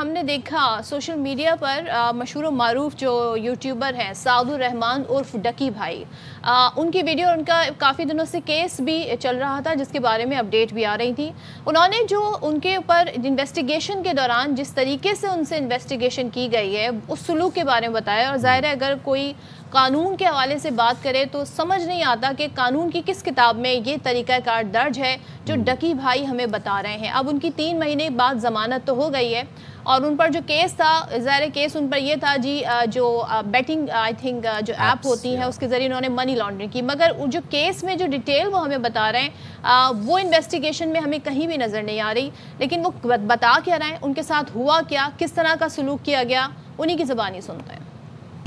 हमने देखा social media पर मशहूर मारूफ जो यूट्यूबर हैं सादुर रहमान उर्फ डकी भाई, उनकी वीडियो, उनका काफ़ी दिनों से केस भी चल रहा था जिसके बारे में अपडेट भी आ रही थी। उन्होंने जो उनके ऊपर इन्वेस्टिगेशन के दौरान जिस तरीके से उनसे इन्वेस्टिगेशन की गई है उस सलूक के बारे में बताया। और ज़ाहिर है अगर कोई कानून के हवाले से बात करे तो समझ नहीं आता कि कानून की किस किताब में ये तरीक़ाकार दर्ज है जो डकी भाई हमें बता रहे हैं। अब उनकी 3 महीने बाद ज़मानत तो हो गई है और उन पर जो केस था, ज़ाहिर केस उन पर ये था जी, जो बेटिंग आई थिंक जो ऐप होती है उसके ज़रिए उन्होंने मनी लॉन्ड्रिंग की। मगर जो केस में जो डिटेल वो हमें बता रहे हैं वो इन्वेस्टिगेशन में हमें कहीं भी नज़र नहीं आ रही। लेकिन वो बता क्या रहे हैं, उनके साथ हुआ क्या, किस तरह का सलूक किया गया, उन्हीं की ज़बानी सुनते हैं।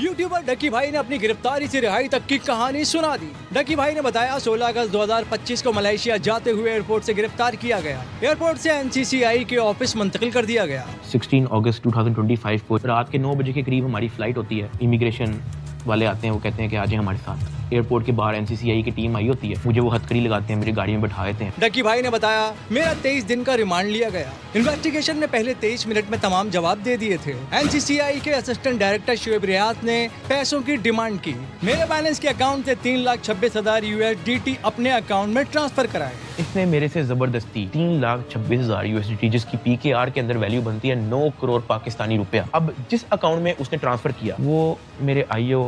यूट्यूबर डकी भाई ने अपनी गिरफ्तारी से रिहाई तक की कहानी सुना दी। डकी भाई ने बताया 16 अगस्त 2025 को मलेशिया जाते हुए एयरपोर्ट से गिरफ्तार किया गया। एयरपोर्ट से एनसीसीआई के ऑफिस मुंतकिल कर दिया गया। 16 अगस्त 2025 को रात के 9 बजे के करीब हमारी फ्लाइट होती है। इमिग्रेशन वाले आते हैं, वो कहते हैं कि आ जाएं हमारे साथ। एयरपोर्ट के बाहर एनसीसीआई की टीम आई होती है, मुझे वो हथकड़ी लगाते हैं, मेरी गाड़ी में बैठा देते हैं। डकी भाई ने बताया मेरा 23 दिन का रिमांड लिया गया। इन्वेस्टिगेशन में पहले 23 मिनट में तमाम जवाब दे दिए थे। एनसीसीआई के असिस्टेंट डायरेक्टर शुएब रियाज ने पैसों की डिमांड की। मेरे बैलेंस के अकाउंट से 3,26,000 USDT अपने अकाउंट में ट्रांसफर कराए। इसने मेरे से जबरदस्ती 3,26,000 USDT, जिसकी PKR के अंदर वैल्यू बनती है 9 करोड़ पाकिस्तानी रुपया। अब जिस अकाउंट में उसने ट्रांसफर किया वो मेरे IO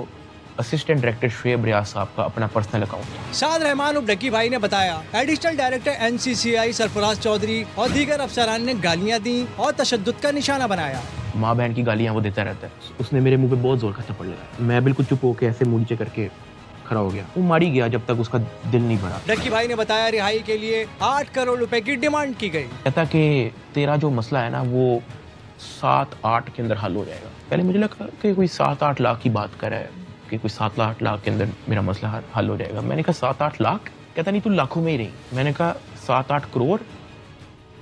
असिस्टेंट डायरेक्टर शुएब रियाज साहब का अपना पर्सनल अकाउंट। साद रहमान उर्फ डकी भाई ने बताया additional director NCCI Sarfaraz Chaudhry और दीगर अफसरान ने गालियां दी और तशद्दुद का निशाना बनाया। माँ बहन की गालियां वो देता रहता है। उसने मेरे मुंह पे बहुत जोर का थप्पड़ लगाया। मैं बिल्कुल चुप होकर ऐसे मुंह नीचे करके खड़ा हो गया। वो मारी गया जब तक उसका दिल नहीं भरा। डकी भाई ने बताया रिहाई के लिए 8 करोड़ रुपए की डिमांड की गई। कहता कि तेरा जो मसला है ना वो 7-8 के अंदर हल हो जाएगा। पहले मुझे लगा कि कोई 7-8 लाख की बात कर रहा है कि कोई 7-8 लाख के अंदर मेरा मसला हल हो जाएगा। मैंने कहा 7-8 लाख? कहता नहीं तू लाखों में ही रही। मैंने कहा 7-8 करोड़?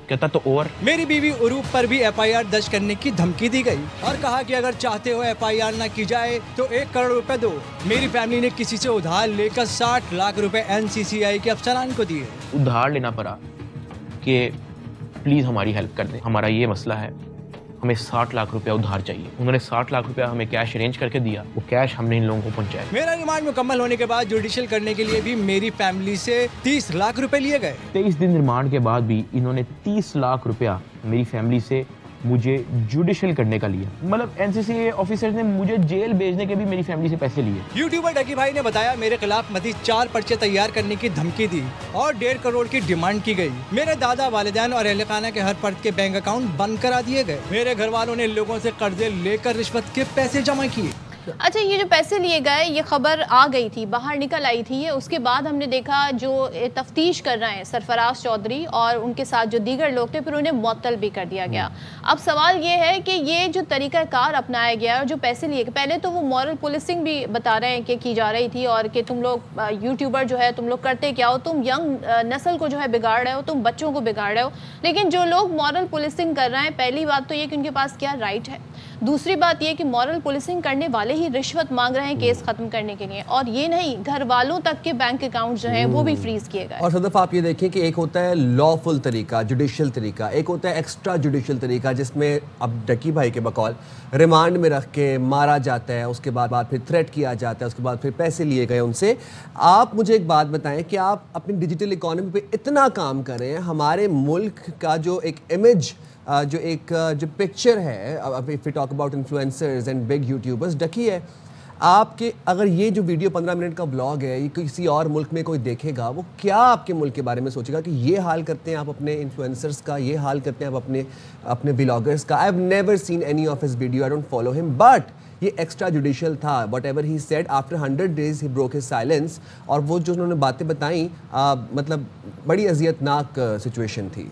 कहता तो और। मेरी बीवी उरूप पर भी FIR दर्ज करने की धमकी दी गई और कहा कि अगर चाहते हो FIR ना की जाए तो 1 करोड़ रुपए दो। मेरी फैमिली ने किसी से उधार लेकर 60 लाख रुपए NCCI के अफसरान को दिए। उधार लेना पड़ा कि प्लीज हमारी हेल्प कर दें, हमारा ये मसला है, हमें 60 लाख रुपया उधार चाहिए। उन्होंने 60 लाख रुपया हमें कैश अरेंज करके दिया। वो कैश हमने इन लोगों को पहुंचाया। मेरा रिमांड मुकम्मल होने के बाद जुडिशियल करने के लिए भी मेरी फैमिली से 30 लाख रुपए लिए गए। 23 दिन रिमांड के बाद भी इन्होंने 30 लाख रुपया मेरी फैमिली से मुझे जुडिशियल करने का लिया। मतलब NCCI ऑफिसर ने मुझे जेल भेजने के भी मेरी फैमिली से पैसे लिए। यूट्यूबर डकी भाई ने बताया मेरे खिलाफ मजीद 4 पर्चे तैयार करने की धमकी दी और 1.5 करोड़ की डिमांड की गई। मेरे दादा, वालिदैन और अहले खाना के हर फर्द के बैंक अकाउंट बंद करा दिए गए। मेरे घर वालों ने लोगों से कर्जे लेकर रिश्वत के पैसे जमा किए। अच्छा, ये जो पैसे लिए गए ये खबर आ गई थी, बाहर निकल आई थी ये। उसके बाद हमने देखा जो तफ्तीश कर रहे हैं सरफराज चौधरी और उनके साथ जो दीगर लोग थे, फिर उन्हें मुअत्तल भी कर दिया गया। अब सवाल ये है कि ये जो तरीक़ाकार अपनाया गया और जो पैसे लिए, पहले तो वो मॉरल पुलिसिंग भी बता रहे हैं कि की जा रही थी और कि तुम लोग यूट्यूबर जो है तुम लोग करते क्या हो, तुम यंग नस्ल को जो है बिगाड़ रहे हो, तुम बच्चों को बिगाड़ रहे हो। लेकिन जो लोग मॉरल पुलिसिंग कर रहे हैं, पहली बात तो ये कि उनके पास क्या राइट है, दूसरी बात ये कि मॉरल पुलिसिंग करने वाले ही रिश्वत मांग रहे हैं केस खत्म करने के लिए। और ये नहीं, घर वालों तक के बैंक अकाउंट जो है वो भी फ्रीज किए गए। और सदफ आप ये देखें कि एक होता है लॉफुल तरीका, जुडिशियल तरीका, एक होता है एक्स्ट्रा जुडिशियल तरीका जिसमें अब डकी भाई के बकौल रिमांड में रख के मारा जाता है, उसके बाद फिर थ्रेट किया जाता है, उसके बाद फिर पैसे लिए गए उनसे। आप मुझे एक बात बताएं कि आप अपनी डिजिटल इकोनॉमी पे इतना काम कर रहे हैं, हमारे मुल्क का जो एक इमेज, जो पिक्चर है, if we talk about influencers and big YouTubers, डकी है। आपके अगर ये जो वीडियो 15 मिनट का ब्लॉग है ये किसी और मुल्क में कोई देखेगा, वो क्या आपके मुल्क के बारे में सोचेगा कि ये हाल करते हैं आप अपने इन्फ्लुएंसर्स का, ये हाल करते हैं आप अपने ब्लॉगर्स का। I have never seen any of his video, I don't follow him, but ये एक्स्ट्रा जुडिशियल था। What ever he said after 100 days he broke his silence. और वो जो उन्होंने बातें बताई, मतलब बड़ी अजियतनाक सिचुएशन थी।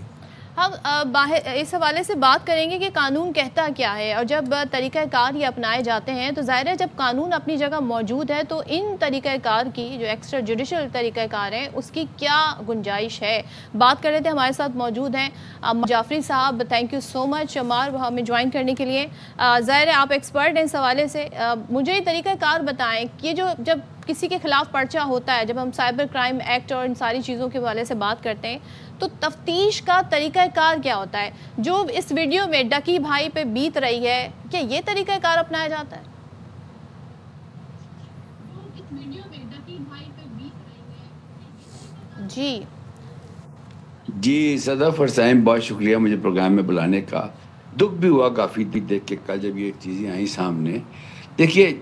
हम बाहर इस हवाले से बात करेंगे कि कानून कहता क्या है, और जब तरीक़ाकार ये अपनाए जाते हैं तो ज़ाहिर है जब कानून अपनी जगह मौजूद है तो इन तरीक़ाकार की, जो एक्स्ट्रा जुडिशल तरीक़ाकार हैं, उसकी क्या गुंजाइश है। बात कर रहे थे, हमारे साथ मौजूद हैं जाफरी साहब। थैंक यू सो मच अमार हमें ज्वाइन करने के लिए। ज़ाहिर है आप एक्सपर्ट हैं इस हवाले से, मुझे तरीक़ाकार बताएँ कि जो जब किसी के खिलाफ पर्चा होता है, जब हम साइबर क्राइम एक्ट और इन सारी चीज़ों के हवाले से बात करते हैं تو تفتیش کا طریقہ کار کیا ہوتا ہے جو اس ویڈیو میں ڈکی بھائی پہ بیت رہی ہے؟ کیا یہ طریقہ کار اپنایا جاتا ہے؟ جی جی صدف اور سائم، بہت شکریہ مجھے پروگرام میں بلانے کا. دکھ بھی ہوا کافی دیکھ کے کل جب یہ چیزیں آئیں سامنے. دیکھیے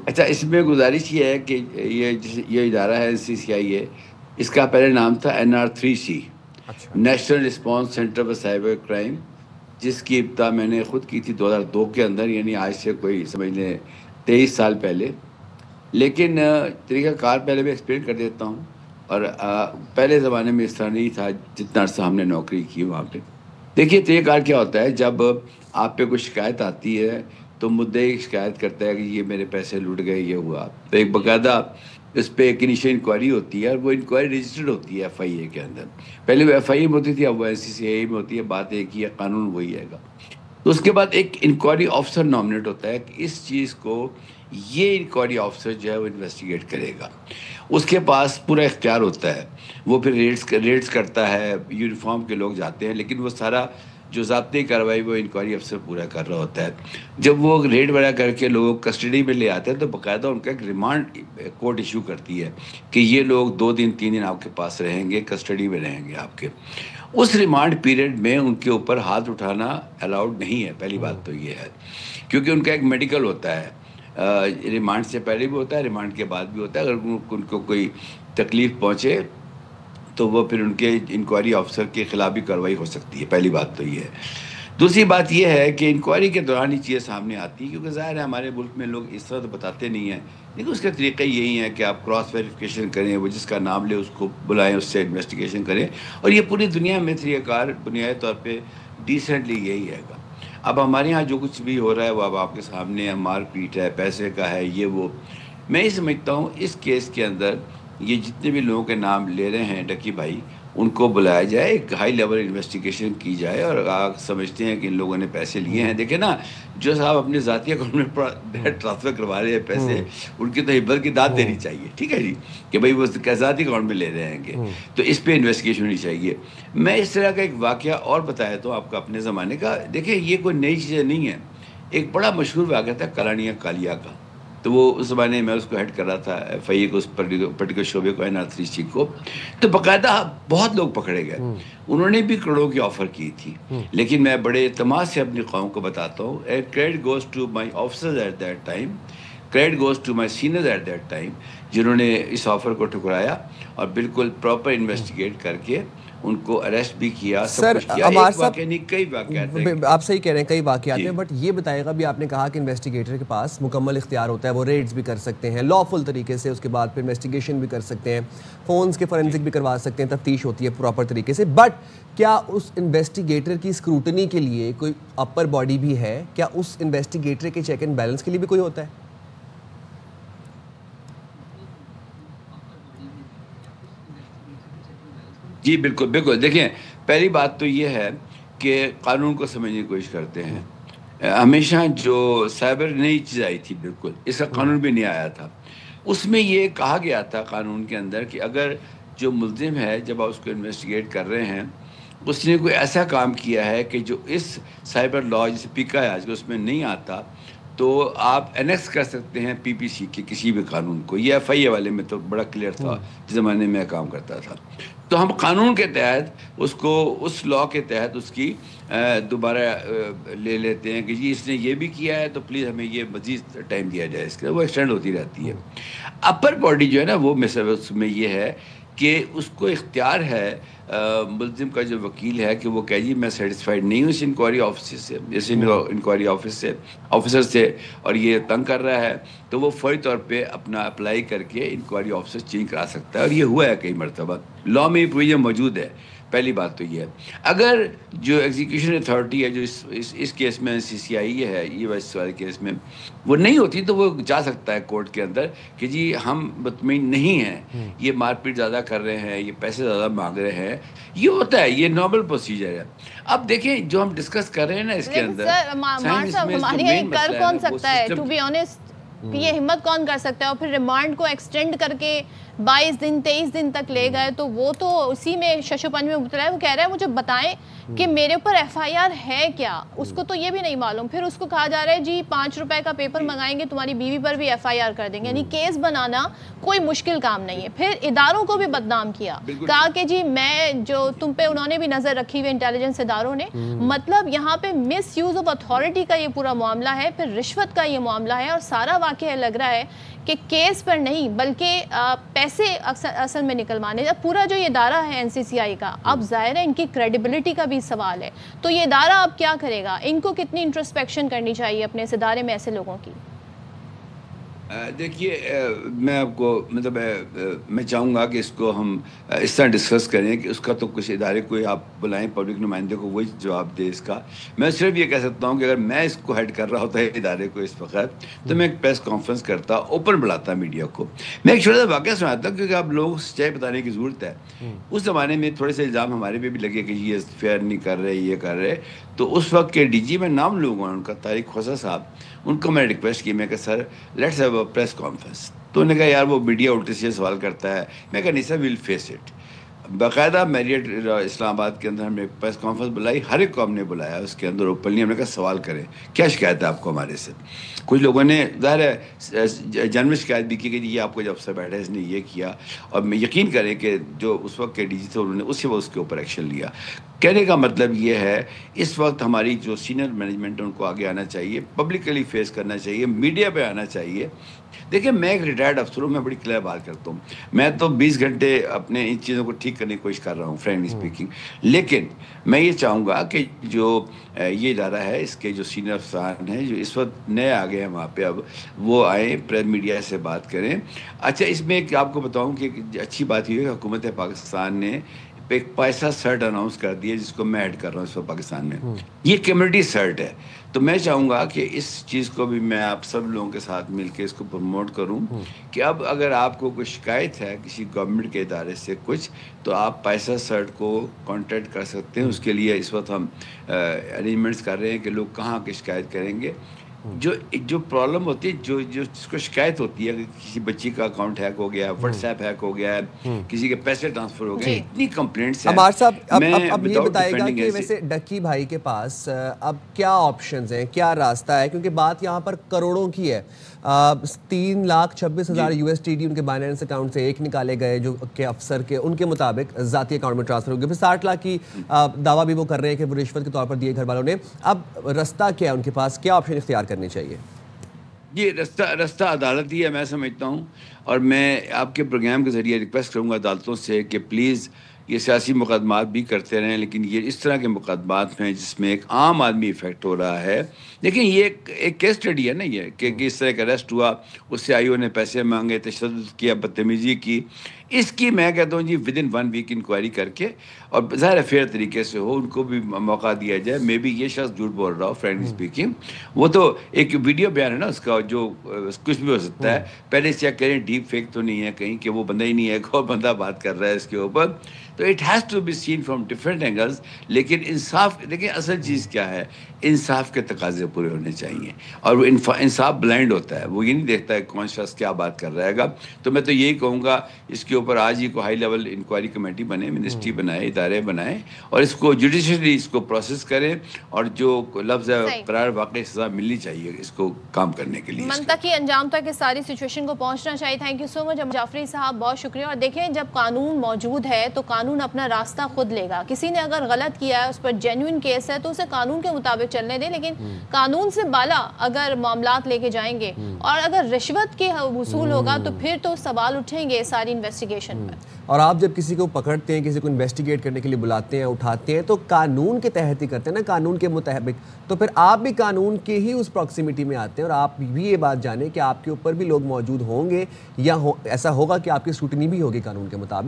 اچھا، اس میں گزارش یہ ہے کہ یہ ادارہ ہے NCCI، اس کا پہلے نام تھا NR3C، national response centre for cyber crime, جس کی ابتدا میں نے خود کی تھی 2002 کے اندر، یعنی آج سے کوئی سمجھ لیں 23 سال پہلے. لیکن طریقہ کار پہلے میں ایکسپلین کر دیتا ہوں. اور پہلے زمانے میں اس طرح نہیں تھا جتنا عرصہ ہم نے نوکری کی وہاں پہ. دیکھیے طریقہ کار کیا ہوتا ہے، جب آپ پہ کوئی شکایت آتی ہے تو مدعی شکایت کرتا ہے کہ یہ میرے پیسے لوٹ گئے، یہ ہوا، تو ایک باقاعدہ اس پہ ایک انیشیل انکوائری ہوتی ہے، اور وہ انکوائری رجسٹرڈ ہوتی ہے FIA کے اندر. پہلے وہ FIA میں ہوتی تھی، اب وہ NCCI میں ہوتی ہے. بات ایک ہی ہے، قانون وہی ہے گا. تو اس کے بعد ایک انکوائری آفسر نامنیٹ ہوتا ہے کہ اس چیز کو یہ انکوائری آفسر جو ہے وہ انویسٹیگیٹ کرے گا. اس کے پاس پورا اختیار ہوتا ہے، وہ پھر ریڈز کرتا ہے. یونیفارم کے لوگ جاتے ہیں، لیکن وہ سارا جو ضابطی کارروائی وہ انکوائری افسر پورا کر رہا ہوتا ہے. جب وہ ریڈ وغیرہ کر کے لوگوں کو کسٹڈی میں لے آتے ہیں تو باقاعدہ ان کا ایک ریمانڈ کورٹ ایشو کرتی ہے کہ یہ لوگ 2 دن 3 دن آپ کے پاس رہیں گے، کسٹڈی میں رہیں گے آپ کے. اس ریمانڈ پیریڈ میں ان کے اوپر ہاتھ اٹھانا الاؤڈ نہیں ہے. پہلی بات تو یہ ہے، کیونکہ ان کا ایک میڈیکل ہوتا ہے. ریمانڈ سے پہلے بھی ہوتا ہے، ریمانڈ کے بعد بھی ہوتا ہے. اگر ان کو کوئی تکلیف پہنچے تو وہ پھر ان کے انکوائری آفسر کے خلاف بھی کارروائی ہو سکتی ہے. پہلی بات تو یہ ہے. دوسری بات یہ ہے کہ انکوائری کے دوران یہ چیزیں سامنے آتی ہیں، کیونکہ ظاہر ہے ہمارے ملک میں لوگ اس طرح تو بتاتے نہیں ہیں، لیکن اس کا طریقہ یہی ہے کہ آپ کراس ویریفیکیشن کریں، وہ جس کا نام لے اس کو بلائیں، اس سے انویسٹیگیشن کریں. اور یہ پوری دنیا میں طریقہ کار بنیادی طور پہ ڈیسنٹلی یہی ہے گا. اب ہمارے یہاں جو کچھ بھی ہو رہا ہے وہ اب آپ کے سامنے ہے، مار پیٹ ہے، پیسے کا ہے، یہ وہ. میں یہ سمجھتا ہوں اس کیس کے اندر یہ جتنے بھی لوگوں کے نام لے رہے ہیں ڈکی بھائی، ان کو بلایا جائے، ایک ہائی لیول انویسٹیگیشن کی جائے. اور آپ سمجھتے ہیں کہ ان لوگوں نے پیسے لیے ہیں، دیکھیں نا، جو صاحب اپنے ذاتی اکاؤنٹ میں ٹرانسفر کروا رہے ہیں پیسے، ان کی تو ہمت کی داد دینی چاہیے. ٹھیک ہے جی، کہ بھائی وہ ذاتی اکاؤنٹ میں لے رہے ہیں تو اس پہ انویسٹیگیشن ہونی چاہیے. میں اس طرح کا ایک واقعہ اور بتایا تو آپ کو اپنے زمانے کا. دیکھیں یہ کوئی نئی چیزیں نہیں ہے. ایک بڑا مشہور واقعہ تھا کلانیا کالیا کا. تو وہ اس زمانے میں اس کو ہیڈ کر رہا تھا FIA کو، اس پرٹیکولر شعبے کو، NR3C کو. تو باقاعدہ بہت لوگ پکڑے گئے. انہوں نے بھی کروڑوں کی آفر کی تھی. لیکن میں بڑے اعتماد سے اپنی قوم کو بتاتا ہوں، credit goes to my officers at that time, credit goes to my seniors at that time, جنہوں نے اس آفر کو ٹھکرایا اور بالکل پراپر انویسٹیگیٹ کر کے ان کو اریسٹ بھی کیا. سر کئی واقعات آپ صحیح کہہ رہے ہیں، کئی واقعات ہیں، بٹ یہ بتائے گا بھی، آپ نے کہا کہ انویسٹیگیٹر کے پاس مکمل اختیار ہوتا ہے، وہ ریڈز بھی کر سکتے ہیں لافل طریقے سے، اس کے بعد پھر انویسٹیگیشن بھی کر سکتے ہیں، فونز کے فورینسک بھی کروا سکتے ہیں، تفتیش ہوتی ہے پراپر طریقے سے. بٹ کیا اس انویسٹیگیٹر کی اسکروٹنی کے لیے کوئی اپر باڈی بھی ہے؟ کیا اس انویسٹیگیٹر کے چیک اینڈ بیلنس کے لیے بھی کوئی ہوتا ہے؟ جی بالکل بالکل. دیکھیں پہلی بات تو یہ ہے کہ قانون کو سمجھنے کی کوشش کرتے ہیں. ہمیشہ جو سائبر نئی چیز آئی تھی، بالکل اس کا قانون بھی نہیں آیا تھا. اس میں یہ کہا گیا تھا قانون کے اندر کہ اگر جو ملزم ہے، جب آپ اس کو انویسٹیگیٹ کر رہے ہیں، اس نے کوئی ایسا کام کیا ہے کہ جو اس سائبر لا جسے پیکا ہے آج کے، اس میں نہیں آتا، تو آپ انیکس کر سکتے ہیں PPC کے کسی بھی قانون کو. یہ FIA والے میں تو بڑا کلیئر تھا جس زمانے میں کام کرتا تھا. تو ہم قانون کے تحت اس کو، اس لا کے تحت اس کی دوبارہ لے لیتے ہیں کہ جی اس نے یہ بھی کیا ہے تو پلیز ہمیں یہ مزید ٹائم دیا جائے. اس کے وہ ایکسٹینڈ ہوتی رہتی ہے. اپر باڈی جو ہے نا، وہ اس میں یہ ہے کہ اس کو اختیار ہے ملزم کا جو وکیل ہے کہ وہ کہے جی میں سیٹسفائیڈ نہیں ہوں اس انکوائری آفس سے، اس انکوائری آفیسر سے، اور یہ تنگ کر رہا ہے، تو وہ فوری طور پہ اپنا اپلائی کر کے انکوائری آفیسر چینج کرا سکتا ہے. اور یہ ہوا ہے کئی مرتبہ، لا میں یہ پروویژن موجود ہے. پہلی بات تو یہ ہے. اگر جو ایگزیکیوشن اتھارٹی ہے، جو اس کیس میں NCCI ہے، یہ والے کیس میں وہ نہیں ہوتی، تو وہ جا سکتا ہے کورٹ کے اندر کہ جی ہم مطمئن نہیں ہیں، یہ مار پیٹ زیادہ کر رہے ہیں، یہ پیسے زیادہ مانگ رہے ہیں. یہ ہوتا ہے، یہ نارمل پروسیجر ہے. اب دیکھیں جو ہم ڈسکس کر رہے ہیں نا اس کے اندر، ہماری کر کون سکتا ہے ٹو بی آنیسٹ، کہ یہ ہمت کون کر سکتا ہے؟ اور پھر ریمانڈ کو ایکسٹینڈ کر کے 22 दिन 23 दिन तक ले गए, तो वो तो उसी में शशोपंज में मुबतला है। वो कह रहा है मुझे बताएं कि मेरे ऊपर FIR है क्या, उसको तो ये भी नहीं मालूम। फिर उसको कहा जा रहा है जी 5 रुपए का पेपर मंगाएंगे तुम्हारी बीवी पर भी FIR कर देंगे। यानी केस बनाना कोई मुश्किल काम नहीं है। फिर इदारों को भी बदनाम किया, कहा कि जी मैं जो तुम पे उन्होंने भी नजर रखी हुई इंटेलिजेंस इदारों ने, मतलब यहाँ पे मिस यूज ऑफ अथॉरिटी का ये पूरा मामला है, फिर रिश्वत का ये मामला है, और सारा वाकया लग रहा है कि केस पर नहीं बल्कि पैसे असल में निकलवाने। अब पूरा जो ये इदारा है NCCI का, अब जाहिर है इनकी क्रेडिबिलिटी का भी सवाल है। तो ये इदारा अब क्या करेगा, इनको कितनी इंट्रोस्पेक्शन करनी चाहिए अपने इस इदारे में ऐसे लोगों की? देखिए मैं आपको मतलब मैं चाहूँगा कि इसको हम इस तरह डिस्कस करें कि उसका तो कुछ इदारे को आप बुलाएं, पब्लिक नुमाइंदे को वही जवाब दे इसका। मैं सिर्फ ये कह सकता हूँ कि अगर मैं इसको हेड कर रहा होता है इदारे को इस वक्त, तो मैं एक प्रेस कॉन्फ्रेंस करता, ओपन बुलाता मीडिया को। मैं एक छोटा सा वाक़या सुनाता, क्योंकि आप लोगों को सच्चाई बताने की ज़रूरत है। उस ज़माने में थोड़े से इल्ज़ाम हमारे पे भी लगे कि ये फेयर नहीं कर रहे, ये कर रहे। तो उस वक्त के DG में नाम लूँगा उनका, तारिक खोसा साहब, उनको मैंने रिक्वेस्ट की, मैं कहा sir let's have a press conference. तो उन्होंने कहा यार वो मीडिया उल्टे सीधे सवाल करता है। मैं कहा नहीं सर, विल फेस इट। बाकायदा मैरियट इस्लामाबाद के अंदर हमने प्रेस कॉन्फ्रेंस बुलाई, हर एक को हमने बुलाया, उसके अंदर ओपनली हमने कहा सवाल करें, क्या शिकायत है आपको हमारे से। कुछ लोगों ने ज़ाहिर है जन्म शिकायत भी की कि ये आपको जब अफसर बैठा है इसने ये किया, और मैं यकीन करें कि जो उस वक्त के DG थे उन्होंने उसी वक्त उसके ऊपर एक्शन लिया। कहने का मतलब ये है इस वक्त हमारी जो सीनियर मैनेजमेंट है उनको आगे आना चाहिए, पब्लिकली फेस करना चाहिए, मीडिया पे आना चाहिए। देखिए मैं एक रिटायर्ड अफसर हूँ, मैं बड़ी क्लियर बात करता हूँ, मैं तो 20 घंटे अपने इन चीज़ों को ठीक करने की कोशिश कर रहा हूँ फ्रेंकली स्पीकिंग। लेकिन मैं ये चाहूँगा कि जो ये इदारा है इसके जो सीनियर अफसरान हैं जो इस वक्त नए आ गए हैं वहाँ पे, अब वो आए प्रेस मीडिया से बात करें। अच्छा इसमें एक आपको बताऊँ कि अच्छी बात ये है कि हुकूमत पाकिस्तान ने एक पैसा सर्ट अनाउंस कर दिया, जिसको मैं ऐड कर रहा हूँ इस वक्त पाकिस्तान में। ये कम्युनिटी सर्ट है। तो मैं चाहूँगा कि इस चीज़ को भी मैं आप सब लोगों के साथ मिलकर इसको प्रमोट करूँ कि अब अगर आपको कोई शिकायत है किसी गवर्नमेंट के इदारे से कुछ, तो आप पैसा सर्ट को कांटेक्ट कर सकते हैं। उसके लिए इस वक्त हम अरेंजमेंट्स कर रहे हैं कि लोग कहाँ की शिकायत करेंगे। जो प्रॉब्लम होती है, जो जिसको शिकायत होती है कि किसी बच्ची का अकाउंट हैक हो गया, व्हाट्सएप हैक हो गया, किसी के पैसे ट्रांसफर हो गए, इतनी कंप्लेंट्स हैं। अमार साहब अब ये बताएगा कि वैसे डक्की भाई के पास अब क्या ऑप्शंस हैं, क्या रास्ता है, क्योंकि बात यहाँ पर करोड़ों की है। 3,26,000 USD उनके बाइनेंस अकाउंट से एक निकाले गए जो के अफसर के उनके मुताबिक ज़ाती अकाउंट में ट्रांसफर हो गए। फिर 60 लाख की दावा भी वो कर रहे हैं कि वो रिश्वत के तौर पर दिए घर वालों ने। अब रास्ता क्या है उनके पास, क्या ऑप्शन इख्तियार करनी चाहिए? ये रास्ता अदालत ही है मैं समझता हूँ। और मैं आपके प्रोग्राम के ज़रिए रिक्वेस्ट करूँगा अदालतों से कि प्लीज़ ये सियासी मुकदमात भी करते रहें, लेकिन ये इस तरह के मुकदमात में जिसमें एक आम आदमी इफ़ेक्ट हो रहा है। लेकिन ये एक केस स्टडी है ना ये कि इस तरह का अरेस्ट हुआ, उससे आईओ ने पैसे मांगे, तशद्दुद किया, बदतमीज़ी की। इसकी मैं कहता हूँ जी विदिन 1 वीक इंक्वायरी करके, और ज़ाहिर फेयर तरीके से हो, उनको भी मौका दिया जाए। मे बी ये शख्स झूठ बोल रहा हो फ्रेंकली स्पीकिंग, वो तो एक वीडियो बयान है ना उसका, जो कुछ भी हो सकता है। पहले चेक करें डीप फेक तो नहीं है कहीं कि वो बंदा ही नहीं है, एक और बंदा बात कर रहा है इसके ऊपर। तो it has to be seen from different angles. लेकिन इंसाफ, देखिए असल चीज़ क्या है, इंसाफ के तकाजे पूरे होने चाहिए। और वो इंसाफ ब्लाइंड होता है, वो ये नहीं देखता है कौन शख्स क्या बात कर रहेगा। तो मैं तो यही कहूँगा इसके ऊपर आज ही को हाई लेवल इंक्वायरी कमेटी बने, मिनिस्ट्री बनाए, इदारे बनाए, और इसको जुडिशली इसको प्रोसेस करें, और जो लफ्ज़ है करार वाकई सज़ा मिलनी चाहिए इसको काम करने के लिए, मंतकी की अंजाम तक इस सारी सिचुएशन को पहुंचना चाहिए। Thank you so much Jafri साहब, बहुत शुक्रिया। और देखें जब कानून मौजूद है तो कानून अपना रास्ता खुद लेगा। किसी ने अगर गलत किया है, उस पर जेन्युइन केस है, तो उसे कानून के मुताबिक चलने दें। लेकिन कानून से बाला अगर मामलात लेके जाएंगे और अगर रिश्वत के वसूल होगा तो फिर तो सवाल उठेंगे सारी इन्वेस्टिगेशन में। और आप जब किसी को पकड़ते हैं, किसी को इन्वेस्टिगेट करने के लिए बुलाते हैं, उठाते हैं, तो कानून के तहत ही करते हैं ना, कानून के मुताबिक। तो फिर आप भी कानून के ही उस प्रॉक्सिमिटी में आते हैं, और आप भी ये बात जाने कि आपके ऊपर भी लोग मौजूद होंगे या ऐसा होगा कि आपकी स्क्रूटनी भी होगी कानून के मुताबिक।